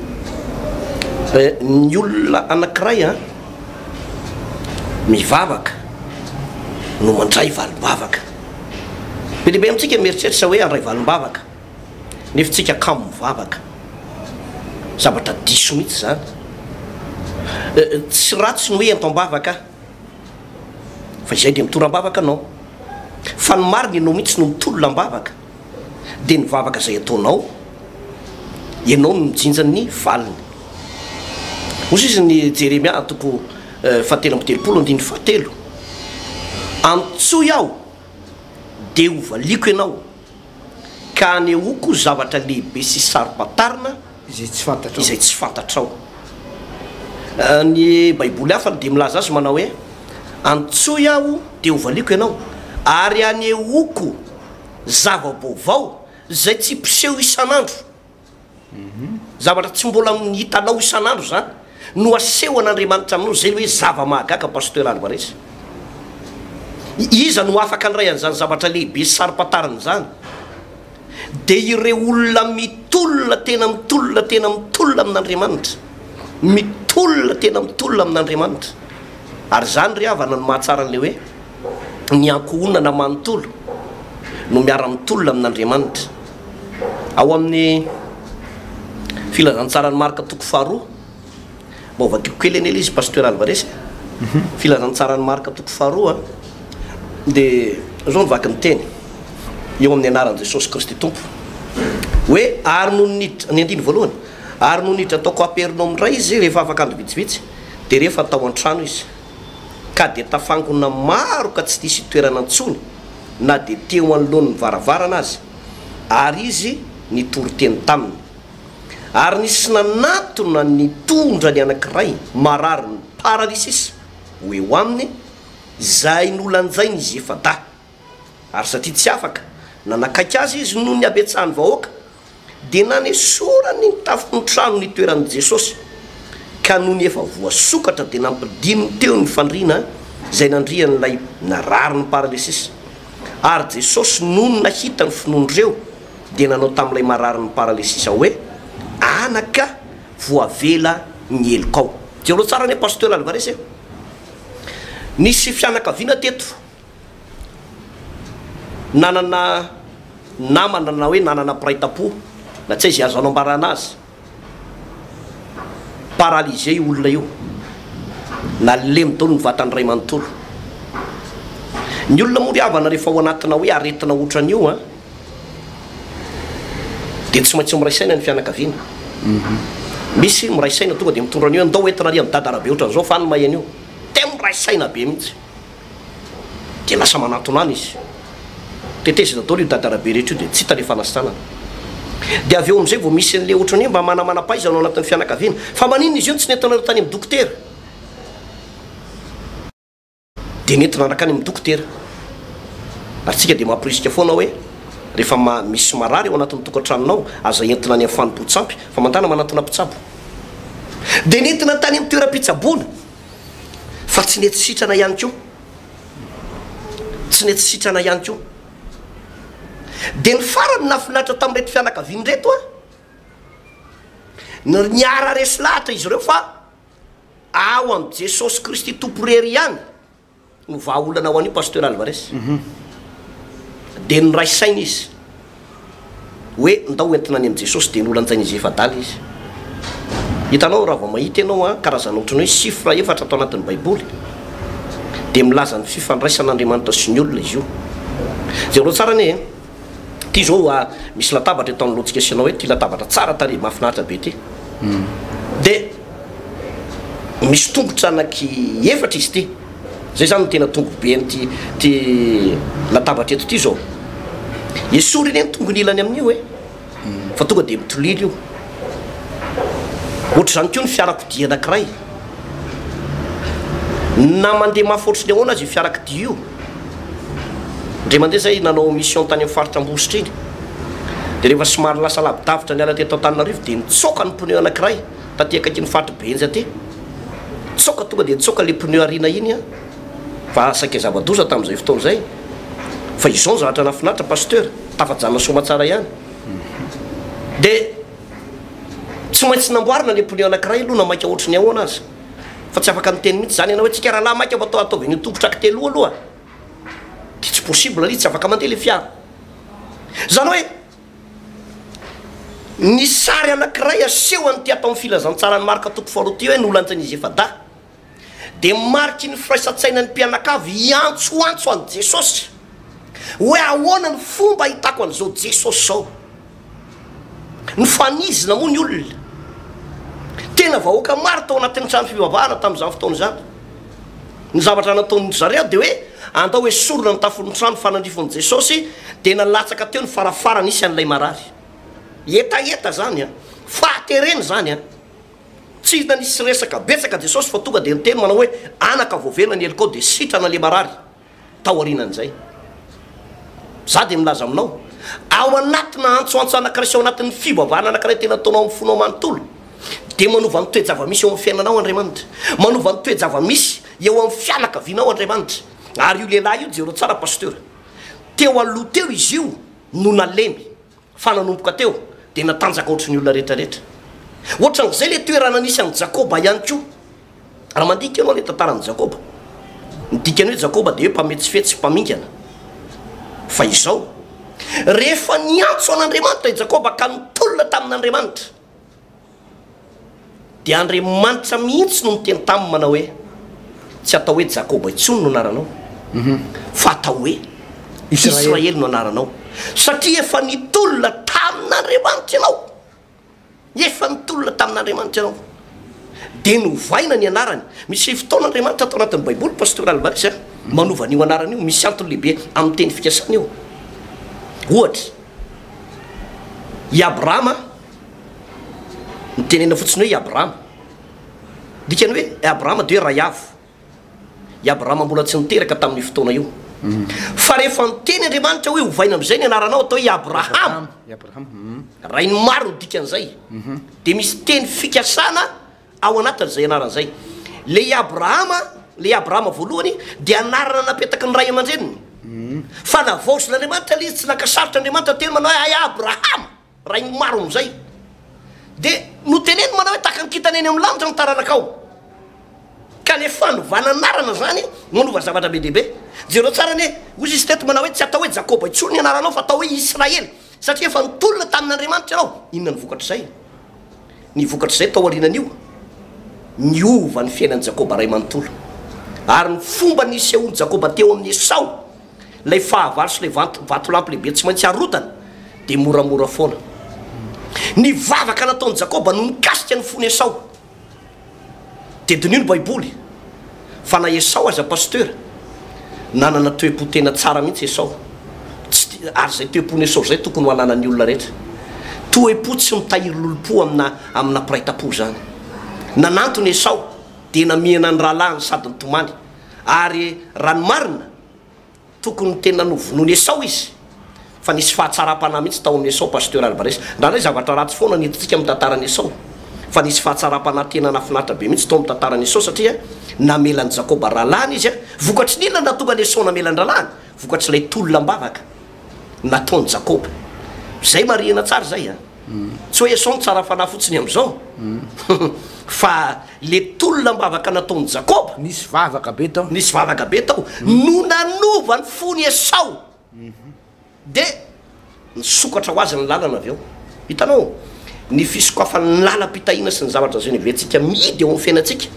ny olona anankiray a mivavaka no mandray valimbavaka be lehibe amintsika mieritreritra hoe andray valimbavaka nefa tsika kamo mivavaka zavatra diso mihitsy zany tsy ratsy ny hoe atao-bavaka fa izay dia mitoram-bavaka anao fa ny mariny ianao mihitsy no mitolona m-bavaka dia ny vavaka zay ataonao ianao no mijinjany valiny osy izy ny Jeremia toko 7:7 antsoy aho dia hovaliko ianao ka anehoako zavatra lehibe sy sarom-patarina izay tsy fantatrao ny baiboly hafa dia milaza azy manao hoe antsoy aho dia hovaliko ianao ary anehoako zava-baovao zay tsy mpiseho isan'andro zavatra tsy mbola hitanao isan'andro zany no aseho an'Andriamanitra aminao zay hoe zava-mahagaga pasteur Alvarez iza no afaka nyray an'izany zavatra lehibe sy sarom-patariny zany dia ireo olona mitolona tena mitolona amin'Andriamanitra mitolona tena mitolona amin'Andriamanitra ary zany ry havana no mahatsara an'le hoe ny ankohonana manontolo no miara-mitolona amin'Andriamanitra ao amin'ny filazantsarany marika toko 2 mba ovakiko kely eny izy pasteur Alvarez filazantsarany marika toko 2 dia zao nivaky miteny eo amin'ny anaran'i Jesosy Kristy tompo hoe ary no niditra ny andiny voalohany ary no niditra ataoko Kapernao ray izy rehefa afaka andro vitsivitsy dia rehefa tao an-trano izy ka dia tafangona maro ka tsy disy toerana antsony na dia teo anoloan'ny varavarana azy ary izy nitoroteny taminy ary nisy nanatona ny tondra ny anankiray marary ny paralysisy ho eo aminy zay nolanjainy izy efa da ary satria tsy afaka nanakaiky azy izy noho ny abetsahany vahoaka dia nanesorany ny tafon'ny trano ny toeran'i Jesosy ka noho ny efa voasokatra dia nampidiny teo ny fandriana zay nandrian'ilay narary ny paralysisy ary Jesosy noho ny nahita ny finoandreo dia nanao tamin'ilay marary ny paralysisy ao hoe anaka voavela ny elokao dia aloha tsara ny pasteur Alvarez nisy fianakaviana teto nanana namana na hoe nanana piraitapo na tsy izy azo anambarana azy paralysé io olona io na lemy dolo ny vatany ray manontolo. Ny olona moa ry havana rehefa ao anatina hoe aretina ohatran'io a dia tsy maintsy miray saina ny fianakaviana. Misy miray saina tonga dia mitondra an'io andao entina ry amin'ny dadarabe ohatran'izao fa ny mahay an'io te miray saina be mihitsy dia lasa manatona any izy tetezina daholo io dadarabe rehetra io dia tsy hita le fanastanana. Dia avy eo amin'izay vao misy an'le ohatran'io mba manamana-paizana ao anatin'ny fianakaviana fa maninona izy io tsy nentinareo tany amin'ny dokotera dia nentina anrakany amin'ny dokotera ary tsika dia mampirisika foana hoe rehefa misy marary eo anatin'ny tokantranonao aza entina any amin'ny fanompontsampy fa mandana manatona mpitsabo dia nentina tany amin'ny toeram-pitsaboana fa tsy nety sitrana ihany koa tsy nety sitrana ihany koa. Dia ny farany nafinaritra tamin'irety fianakaviany reto a niara resy lahatra izy ireo fa ao amin'ny Jesosy Kristy tompo rery ihany no vahaolana ho an'io pasteur Alvarez. Dia niraisaina izy hoe ndao entina any amin'ny Jesosy dia nolanjaina izy efadala izy. Hitanao raha vao mahita ianao a karazana ohatrany hoe sifra efatra atao anatin'ny baiboly dia milaza ny fifandraisan'Andriamanitra sy ny olona izy io. Zay reo tsara ne ty zao misy latabatra eto amin'loantsika sianao hoe ty latabatra tsara tary mahafinaritra be ty dia misy tongotra anaky efatra izy ty zay zany no tena tongo be ty latabatra eto ty zao esory iny tongony ilany amin'io fa tonga dia mitolily io ohatra zany koa ny fiarakodia anankiray na mandeha mahafotriny ahoana azy io fiarakodia io. Ndre mandeha zay nanao mission tany amin'ny faritra Ambositra iny dia rehefa somary lasa lavidavitra ny ala teto Antananarivo dia nitsoka ny pneu anankiray taty akaiky ny faritra Benja ty tsoka tonga dia nitsoka le pneu arina iny a fa saika zava-doza tamin'izay fotoana izay fa izao ny zavatra nafinaritra pasteur tafajanona somatsara ihany dia tsy maintsy namboarina le pneu anankiray aloha na maika ohatrany ahoana azy fa tsy afaka miteny mihitsy zany ianao hoe tsika rahalahy maika atao ataovy ny tongotra akiteloha aloha dia tsy possible ali tsy afaka mandeha le fiara zany hoe ny sary anankiray aseho an'ty atao amin'ny filazantsara ny marika toko faharoa ty hoe nolanjaina izy efa da dia mariky ny firaisan-tsaina ny mpianakavy iantsoantso an'i Jesosy hoe ahoana ny fomba ahitako an'izao Jesosy zao. Ny fanizina moa ny olona tena vahoaka maro tao anatin'ny trano fivavahana tamin'izany fotoana izany. Ny zavatra nataon'ny zareo dia hoe andao hoe sorona ny tafon'ny trano fanandrifon'i Jesosy dia nalatsaka teo ny farafara nisy an'ilay marary etaeta zany a fahatereny zany a tsy nanisy resaka betsaka Jesosy fa tonga dia niteny manao hoe anaka voavela ny elikao dia sitrana le marary tao arinan'izay. Za dia milaza aminao ao anatina antsoantso anankiray sy ao anatin'ny fivavahana anankiray tena ataonao amin'ny fonao manontolo dia manova ny toe-java-misy eo amin'ny fiainanao Andriamanitra manova ny toe-java-misy eo amin'ny fianakavianao Andriamanitra. Ary io lehilahy io jero tsara pasteur teo aloha teo izy io no nalemy fa nanomboka teo dia natanjaka ohatry ny olona rehetrarehetra ohatran'izay le toerana nisy an'i Jakoba ihany koa raha mandika ianao le tantaran'i Jakoba nidikany hoe Jakoba dia hoe mpametsifetsy mpamingana fa izao rehefa niantso an'Andriamanitra i Jakoba ka nitolona tamin'Andriamanitra dia Andriamanitra mihitsy no miteny taminy manao hoe tsy atao hoe Jakoba intsony no anaranao fa atao hoe Israely no anaranao satria efa nitolona tamin'Andriamanitra ianao efa nitolona tamin'Andriamanitra ianao dia novaina ny anarany. Misy fotoan'Andriamanitra atao anatin'ny baiboly pasteur Alvarez manova n'io anarany io misy antony lehibe amin'ny teny fikasana io. Ohatra i Abrahama nitenena fotsiny hoe i Abrahama dikany hoe i Abrahama dia hoe Rahavo i Abrahama mbola tsy niteraka tamin'ny fotoana io fa rehefa niteny Andriamanitra hoe hovaina amin'izay ny anaranao atao hoe Abrahama raha iny maro no dikan'izay dia misy teny fikasana ao anatin'izay anaran'izay. Le i Abrahama voalohany dia anarana napetaka ny ray aman-dreniny fa navaosin'Andriamanitra izy tsy nakasarotra Andriamanitra teny manao hoe Abrahama raha iny maro amin'izay dia noteneny manao hoe taka nikitaneny amin'ny lanitra ny taranakao kanefa novana anarana zany manova zavatra be dehibe. Jereo tsara ne ozy izy teto manao hoe tsy atao hoe Jakoba intsony ny anaranao fa atao hoe Israely satria efa nitolona tamin'Andriamanitra ianao. Inona ny vokatra izay? Ny vokatra izay tao arinan'io niova ny fiainan'i Jakoba ray manontolo. Ary ny fomba nisehoan'i Jakoba teo amin'ny Esau, lay fahavalo sy lay vatolampy lehibe tsy maintsy arotana, dia moramora foana. Ny vavaka nataon'i Jakoba no mikasika ny fony Esau. Dia dinio ny baiboly fa na Esau aza pasteur nanana toe-po tena tsara mihitsy Esau. Ary zay toe-pony Esau zay tokony ho ananany olona rehetra. Toe-po tsy mitahiry lolo-po amina piraita-po zany. Nanantony Esau dia namihana ny rahalahiny sady nitomany. Ary rano marina tokony tena novonony Esau izy. Fa nisy fahatsara-panahy mihitsy tao amin'ny Esau pasteur Alvarez. Ndraindray zavatra ratsy foana niditsika amin'ny tantarany Esau. Fa nisy fahatsara-panahy tena nafinaritra be mihitsy tao amin'ny tantarany Esau satria namelan'i Jakoba rahalahiny izy a. Vokatry n'inona nahatonga ny Esau namelany rahalahiny? Vokatry lay tolona-mbavaka nataon'i Jakoba. Zay marihana tsara zay a. Tsy hoe Esau tsara fanahy fotsiny amin'izao. Fa le tolona-mbavaka nataon'i Jakoba. Nisy vavaka be tao. Nisy vavaka be tao. No nanova ny fony Esau. Dia nisokatra ho azy ny lalana avy eo. Hitanao, ny fisokafan'ny lalam-pitahiana sy ny zavatra zay neventsika midy eo amin'ny fiainantsika.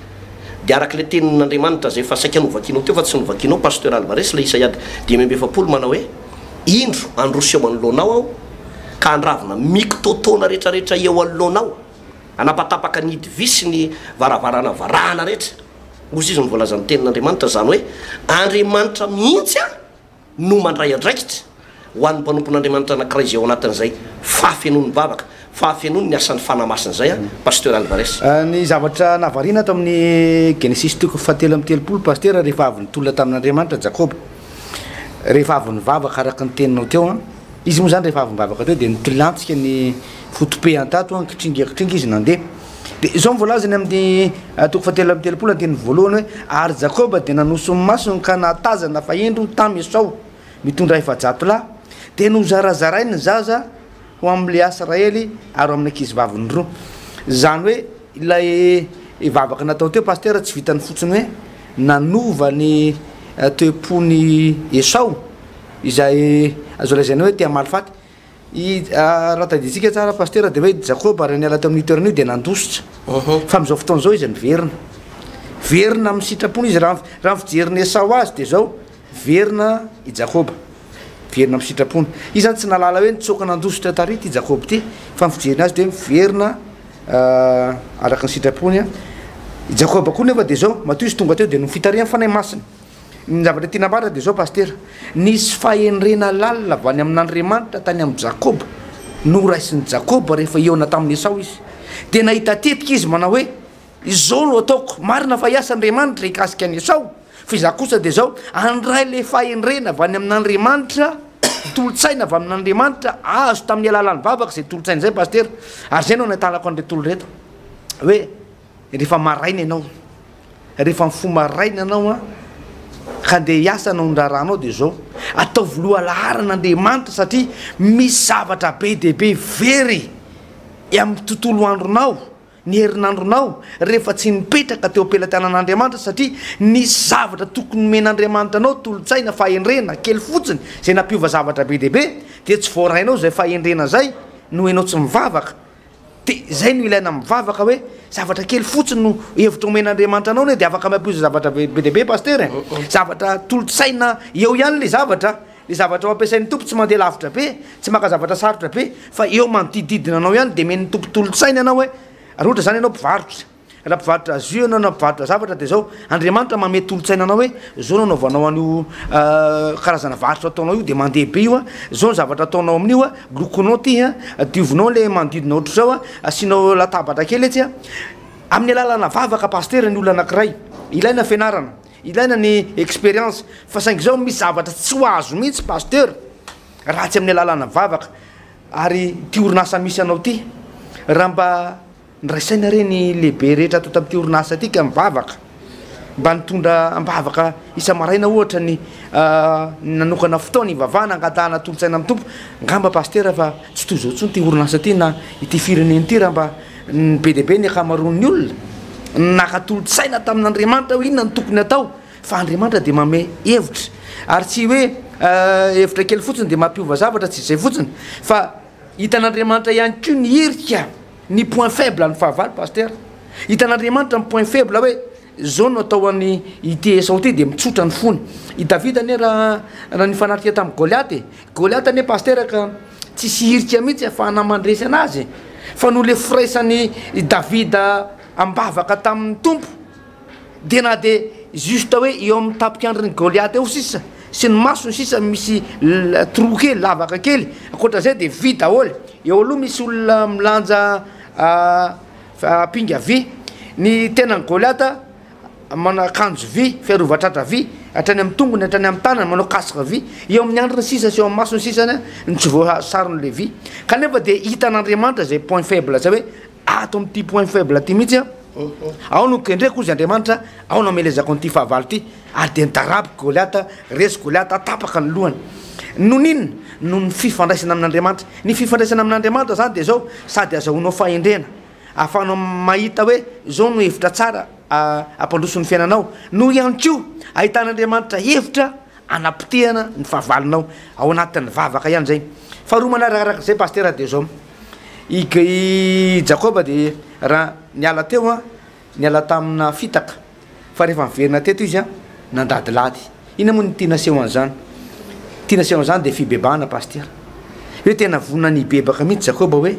Dia araka le tenin'Andriamanitra zay fa saika novakinao teo fa tsy novakinao pasteur Alvarez le Isaia 2:7 manao hoe indro androseho manoloanao aho ka andravina mikototona rehetrarehetra eo anoloanao, anapatapaka ny hidivisy ny varavarana varahana rehetra. Ozy izy nivolazan'ny tenin'Andriamanitra zany hoe Andriamanitra mihitsy a no mandray andraikitra ho an'ny mpanompon'Andriamanitra anankiray izay ao anatin'izay fahafenon'ny vavaka, fahafenony ny asan'ny fanamasina zay a pasteur Alvarez. Ny zavatra navarina ato amin'ny Genesis 3:7 pasteur rehefa avy nitolona tamin'Andriamanitra Jakoba. Rehefa avy nivavaka araka ny teninao teo a, izy moa zany rehefa avy nivavaka teo dia nitolantsika ny fotopehan-tato a, kitringiakitringy izy nandeha. Dia izao mivolazany amin'ny 3:7 andiny voalohany hoe ary Jakoba dia nanoso ny masony ka natazana fahendro tamin'ny Esau mitondra efa-jato-lahy dia nozarazarainy ny zaza ho amin'le Israely ary amin'ny ankizivaviny roa. Zany hoe ilay vavaka natao teo pasteur tsy vitany fotsiny hoe nanova ny toe-pony Esau izay azo lazaina hoe tia malifaty. Raha taditsika tsara pasteur dia hoe Jakoba raha niala teo amin'ny toerana io dia nandositra. Fa amin'izao fotoana izao izy miverina. Verina amin'ny sitrapony izy raha fijeriny Esau azy dia zao verina i Jakoba. Verina amin'ny sitrapony. Izy zany tsy nalala hoe nitsoka nandositra tarity i Jakoba ty, fa ny fijeriny azy dia verina araka ny sitrapony a. I Jakoba koa nefa dia zao matoy izy tonga teo dia no fitariany fanahy masina. Ny zavatra tiana marina dia zao pasteur, nisy fahendrena lalina avy any amin'Andriamanitra tany amin'ny Jakoba no raisin'ny Jakoba rehefa eona tamin'ny Esau izy. Dia nahita tetika izy manao hoe izao no ataoko, marina fa hiasa Andriamanitra hikasika any Esau. Fa izaho kosa dia zao andray le fahendrena avy any amin'Andriamanitra, tolotsaina avy amin'Andriamanitra azo tamin'ny alalan'ny vavaka zay tolotsaina zay pasteur. Ary zay no nahitanako an'ilay tolo reto hoe rehefa maraina ianao, rehefa mifo maraina anao a ka andeha hiasa anao ndraranao dia zao ataovy lohalaharan'Andriamanitra satria misy zavatra be dehibe very amin'ny tontolo andronao, ny herinandronao rehefa tsy nipetraka teo am-pelantanan'Andriamanitra satria nisy zavatra tokony men'Andriamanitra anao tolotsaina fahendrena kely fotsiny zay nampiova zavatra be dehibe dia tsy voarainao zay fahendrena zay no ianao tsy mivavaka. Dia zay no ilaina mivavaka hoe zavatra kely fotsiny no hevitra omen'Andriamanitra anao dia afaka mampiova zavatra be dehibe pasteur. Zavatra tolotsaina eo ihany le zavatra ho ampiasain'ny tompo tsy mandeha lavitra be, tsy maka zavatra sarotra be fa eo manodidididina anao ihany dia men'ny tompo tolotsaina anao hoe raha ohatra zany ianao mpivarotra, raha mpivarotra jus ianao na mpivarotra zavatra dia zao Andriamanitra mamety tolotsaina anao hoe zao no anaovanao an'io karazana varotra ataonao io dia mandeha be io a, zao ny zavatra ataonao amin'io a, lokonao ty a, diovinao le manodidina ohatra zao a, asianao latabatra kely etsy a. Amin'ny alalana vavaka pasteur ny olona anankiray ilaina fianarana, ilaina ny expérience, fa saingy zao misy zavatra tsy ho azo mihitsy pasteur raha tsy amin'ny alalana vavaka. Ary ty orinasa misy anao ty raha mba ndraisaina reny lehibe rehetra atao tamin'ity orinasa ty ka mivavaka mba nitondra ambavaka isa maraina ohatra ny nanokana fotoana ivavahana angatahana tolotsaina amin'ny tompo, ngamba pasteur fa tsy toy zao tsony ty orinasa ty na ity fireneny ty raha mba be dehibe ny akamaroan'ny olona nakatolotsaina tamin'Andriamanitra hoe inona ny tokony atao, fa Andriamanitra dia mame hevitra ary tsy hoe hevitra kely fotsiny dia mampiova zavatra, tsy izay fotsiny fa hitan'Andriamanitra ihany koa ny hirika ny point faible ny fahavalo pasteur. hitan'Andriamanitra amin'ny point faible hoe zao no atao an'ny ity Esau ty dia mitsotra ny fony. I David ane raha nifanarika tamin'ny Goliath. Goliath ane pasteur ka tsy sihirika mihitsy ahafahana mandresy anazy fa no le firaisan'ny David ambavaka tamin'ny tompo dia na dia juste hoe eo amin'ny tapikandriny Goliath eo sisa sy ny masony sisa misy trou kely lavaka kely ankoatran'izay dia vy daholo. Eo aloha misy olona milanja pinga vy. Ny tenany Goliath manao akanjo vy, fiarovatratra vy, hatrany amin'ny tongony hatrany amin'ny tanany manao kasika vy. Eo amin'ny andriny sisa sy eo amin'ny masony sisa ny tsy voasarony le vy. Kanefa dia hitan'Andriamanitra zay point faible zay hoe ato amin'ity point faible ty mihitsy ao no kendreko izy Andriamanitra, ao no amelezako an'ity fahavalo ty ary dia nidaraboka Goliath, resy Goliath tapaka ny lohany. No ninona no ny fifandraisana amin'Andriamanitra. Ny fifandraisana amin'Andriamanitra zany dia zao sady azahoanao fahendrena ahafahanao mahita hoe zao no hevitra tsara ampandroson'ny fiainanao no ihany koa ahitan'Andriamanitra hevitra anapitehana ny fahavalonao ao anatin'ny vavaka ihany zay. Faharoa manaraka zay pasteur dia zao i Jacob dia raha niala teo niala tamina fitaka fa rehefa miverina teto izy nandady lady. Ina moa ny tia naseho an'izany? Tia naseho an'izany dia fibebahana pasteur hoe tena vonina ny bebaka mihitsy Jacob hoe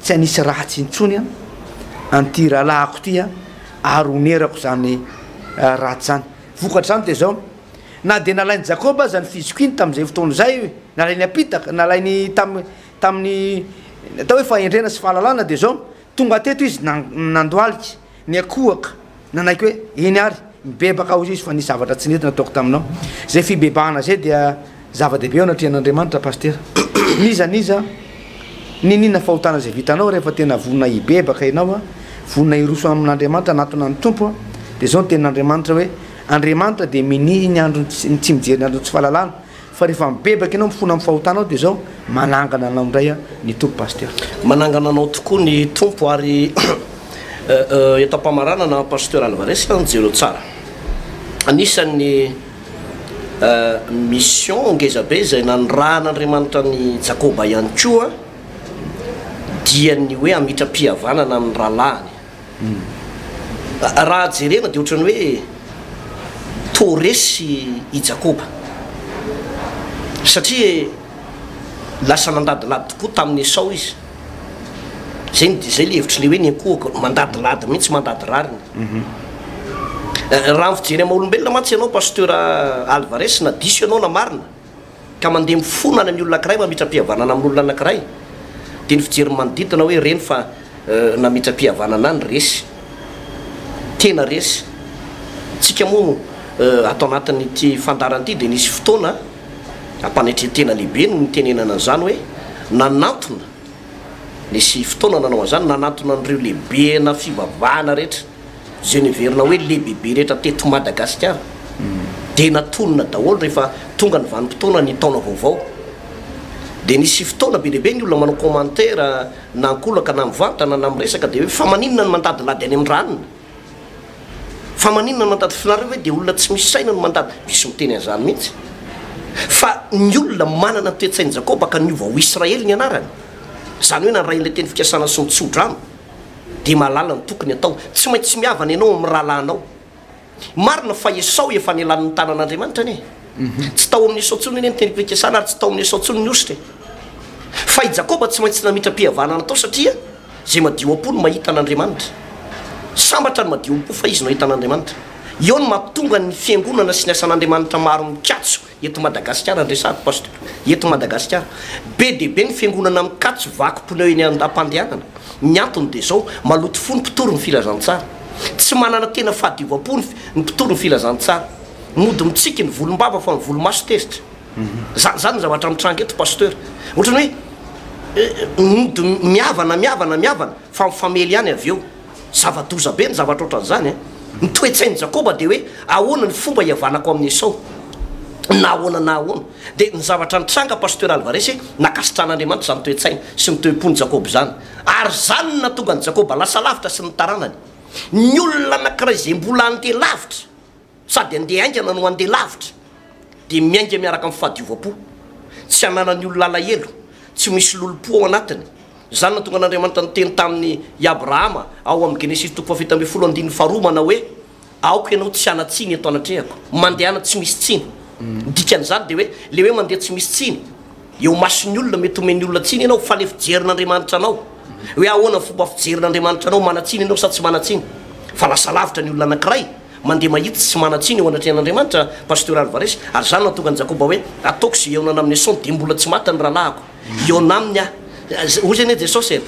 tsy anisy ratsy intsony an'ty rahalahako ty ary onerako zany ratsy zany. Vokatra zany dia zao na dia nalainy Jacob zany fiziko iny tamin'izay fotoana zay nalainy apitaka nalainy tamin'ny atao hoe fahendrena sy fahalalana dia zao tonga teto izy nandoaliky ny akohaka nanaiky hoe eny ary mibebaka ao izy fa nisy zavatra tsy nety nataoko taminao. Zay fibebahana zay dia zava-dehibe ao anatrehan'Andriamanitra pasteur. Niza ninina fahotana zay vitanao rehefa tena vonina hibebaka ianao vonina hiroso amin'Andriamanitra anatona ny tompo dia zao ny tenin'Andriamanitra hoe Andriamanitra dia minihy ny andro ny tsy mijery ny andro tsy fahalalana fa rehefa mibebaka ianao mifona amin'ny fahotanao dia zao manangana anao indray ny tompo pasteur. Manangana anao tokoa ny tompo ary etam-pamaranana pasteur Alvarez anjero tsara. Anisan'ny mission ngezabe izay nanonrahan'Andriamanitra ny Jakoba ihany koa dia ny hoe amitram-pihavanana amin'ny rahalahiny. Raha jerena dia ohatrany hoe toresy i Jakoba satria lasa nandadilady tokoa tamin'ny Esau izy. Zay le hevitry le hoe ny akohako mandadilady mihitsy mandady rariny. Raha mifijery amin'ny olombelona mantsy ianao pasteur Alvarez na diso ianao na marina ka mandeha mifonana amin'ny olona anankiray mamitra-pihavanana amin'ny olona anankiray dia ny fijery manodidina hoe reny fa namitra-pihavanana ny resy tena resy. Tsika moa atao anatin'ity fandaran'ity dia nisy fotoana ampanetretena lehibe no nitenenana an'izany hoe nanatona nisy fotoana nanao an'izany nanatona an'ireo lehibe na fivavahana rehetra zay niverina hoe lehibehibe rehetra teto Madagasikara dia natonona daholo rehefa tonga ny vanim-potoana ny taona vaovao. Dia nisy fotoana be lehibe ny olona manao commentaire na ankolaka na mivantana na miresaka dia hoe fa maninona ny mandadilady any amin'ny ranona, fa maninona ny mandady finareo hoe dia olona tsy misy saina no mandady visy miteny an'izany mihitsy fa ny olona manana toetsainy Jakoba ka niova ho Israely ny anarany zany hoe nanray ilay teny fikasana sy mitsodrano dia mahalala ny tokony atao tsy maintsy miavana ianao amin'ny rahalahinao. Marina fa Esau efa nialan'ny tanan'Andriamanitra anie tsy tao amin'ny Esau tsony eny ny teny fikasana ary tsy tao amin'ny Esau tsony ny ositra fa i Jakoba tsy maintsy namitra-pihavanana tao satria zay madio am-po no mahita an'Andriamanitra. Sambatra ny madio am-po fa izy no ahita an'Andriamanitra. Eo no mampitonga ny fiangonana sy ny asan'Andriamanitra maro mikatso eto Madagasikara andresako pasteur eto Madagasikara be dehibe ny fiangonana mikatso vaky-pneu eny am-pandehanana. Ny antony dia zao maloto fo ny mpitoro ny filazantsara tsy manana tena fahadiovam-po ny mpitoro ny filazantsara mody mitsiky ny volombava fa ny volomaso tezitra zany zavatra mitranga eto pasteur ohatrany hoe mody miavana fa mifamely ihany avy eo zava-doza be ny zavatra ohatran'izany ny toetsainy Jakoba dia hoe ahoana ny fomba hiavanako amin'ny Esau na ahoana dia ny zavatra nitranga pasteur Alvarez nakasitran'Andriamanitra zany toetsainy sy ny toe-pony Jakoba zany ary zany natonga ny Jakoba lasa lavitra sy ny taranany. Ny olona anankiray izay mbola andeha lavitra sady andeha aingana no andeha lavitra dia miainga miaraka amin'ny fahadiovam-po tsy hanana ny olona alahelo tsy misy lolo-po ao anatiny zany natonga an'Andriamanitra niteny tamin'ny Abrahama ao amin'ny Genesisy 7:12 manao hoe aoko ianao tsy anatsiny eto anatrehako mandehana tsy misy tsiny dikan'izany de hoe le hoe mandeha tsy misy tsiny eo mason'ny olona mety omeny olona tsiny ianao fa le fijerin'Andriamanitra anao hoe ahoana fomba fijerin'Andriamanitra anao manatsiny ianao sa tsy manatsiny fa lasa lavitra ny olona anankiray mandeha mahitsy tsy manatsiny eo anatrehan'Andriamanitra pasteur Alvarez ary zany natonga ny Jakoba hoe ataoko zay eonana amin'ny son de mbola tsy mata ny rahalahako eona aminy a hoy zany Jesosy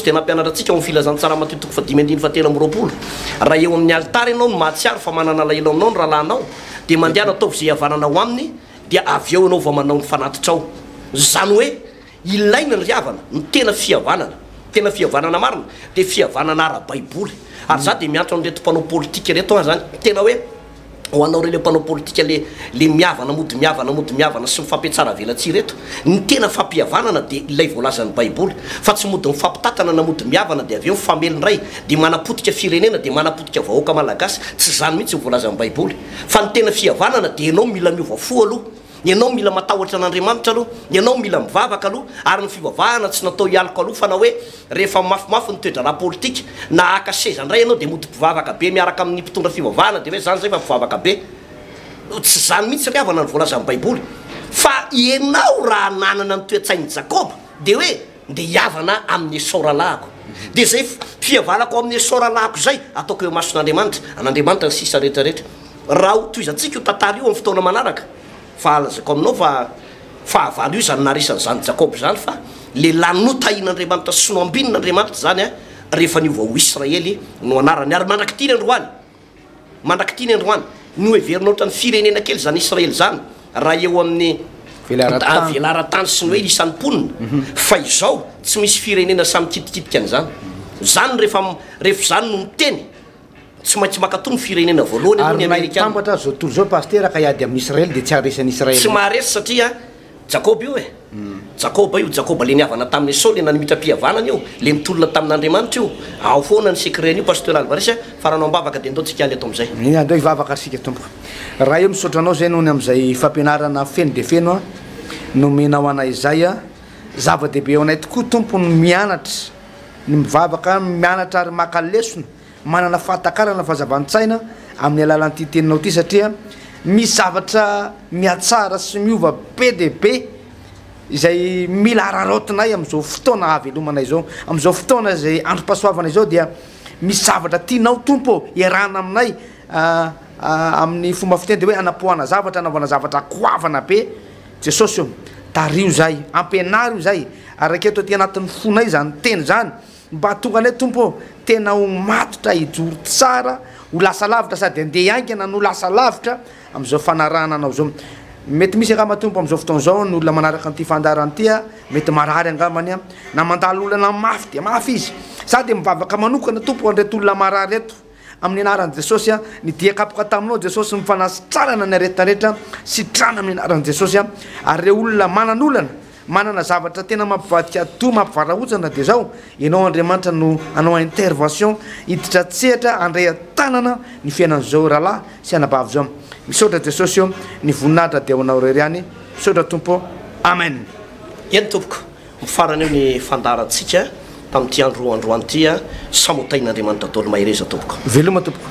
de nampianaratsika ao amin'ny filazantsara Matteo 5:17 raha eo amin'ny altara ianao no mahatsiaro fa manana alahelo aminao ny rahalahinao de mandeha nataovy zay havananao aminy dia avy eo anao va manao ny fanatitrao zany hoe ilaina ny riavana ny tena fihavanana marina de fihavanana ara-baiboly ary za de miantso an'reto mpanao politika reto zany tena hoe ho anao rele mpanao politika le miavana mody miavana sy mifampiatsara velatsy reto ny tena fampihavanana de ilay voalazan'ny baiboly fa tsy mody mifampitatana na mody miavana de avy eo mifamelindray de manapotika firenena de manapotika vahoaka malagasy tsy zany mihitsy voalazan'ny baiboly fa ny tena fihavanana de ianao mila miova fo aloha ianao mila matahotra an'Andriamanitra aloha ianao mila mivavaka aloha ary ny fivavahana tsy natao hialoko aloha fa na hoe rehefa mafimafy ny toedraraha politika na aka seza indray ianao de mody mpivavaka be miaraka amin'ny mpitondra fivavahana de hoe zany zay fa mpivavaka be tsy zany mihitsy riavana ny voalazan'ny baiboly fa ianao raha nanana ny toe-tsain'ny Jakoba de hoe nde hiavana amin'ny esoralahako de zay fihavanako amin'ny esoralahako zay ataoko eo mason'Andriamanitra an'Andriamanitra ny sisa rehetrarehetra raha toizantsika io tantara io amin'ny fotoana manaraka fa alazako aminao fa fahavalo io zany narisany zany Jakoba zany fa le lanotahin'Andriamanitra sy no ambin'Andriamanitra zany a rehefa niova ho Israely no anarany ary mandrakitiny androany no heverinao ohatrany firenena kely zany Israely zany raha eo amin'ny velaran-tany sy ny hoe isan'ny mponina fa izao tsy misy firenena samy kitikitika an'izany zany rehefa zany no miteny tsy maintsy makatony firenena voalohany aloha ny Amerikana tambatra zao tontolo zao pasteur ka iady amin'ny Israely de tsy aresan'ny Israely tsy maharesy satria Jakoba io Jakoba le niavana tamin'ny Esau le nanimitra mpihavanana io le mitolona tamin'Andriamanitra io ao foana ny secret io pasteur Alvarez faranao mbavaka de ndao tsika eto am'izay andao ivavaka asika tompo raha io misotranao zay nohony am'izay fampianarana feno de feno no menao anay izay a zava-dehibe eo anay tokoa tompony mianatra ny mivavaka mianatra ary maka lesona manana fahatakarana fahazavan-tsaina amin'ny alalan'ity teninao ty satria misy zavatra miatsara sy miova be de be izay mila ararotinay am'izao fotoana havelomanay zao am'izao fotoana zay androm-pasoavanay zao dia misy zavatra tianao tompo iarahana aminay amin'ny fomba fiteny de hoe anapohana zavatra anaovana zavatra koavana be Jesosy io tario zay ampianario zay ary aketo aty anatin'ny fonay zany teny zany mba tonga anay tompo tena ho matotra hijoro tsara ho lasa lavitra sady andeha aingana no lasa lavitra am'izao fanarahana anao zao mety misy raha matompo am'izao fotoana zao ny olona manaraka an'ity fandarana ty a mety marary angamany a na mandalo olana mafy de mafy izy sady mivavaka manokana tompo andreto olona marary eto amin'ny anaran'i Jesosy a nidiakapoka taminao Jesosy mifanasitsarana ny aretrarehetra sitrana amin'ny anaran'i Jesosy a ary reo olona manan'olana manana zavatra tena mampivadika to mampivarahontsana de zao ianao Andriamanitra no anao intervention hiditra tsehatra andray tanana ny fiainan'izao rahalahy sy anabavy zao misaotra Jesosy io ny voninahitra de aonao reriany misaotra tompo amen eny tompoko mifarana eo ny fandarantsika tamin'ity androandroany ty a samotain'Andriamanitra dolo mahireza tompoko veloma tompoko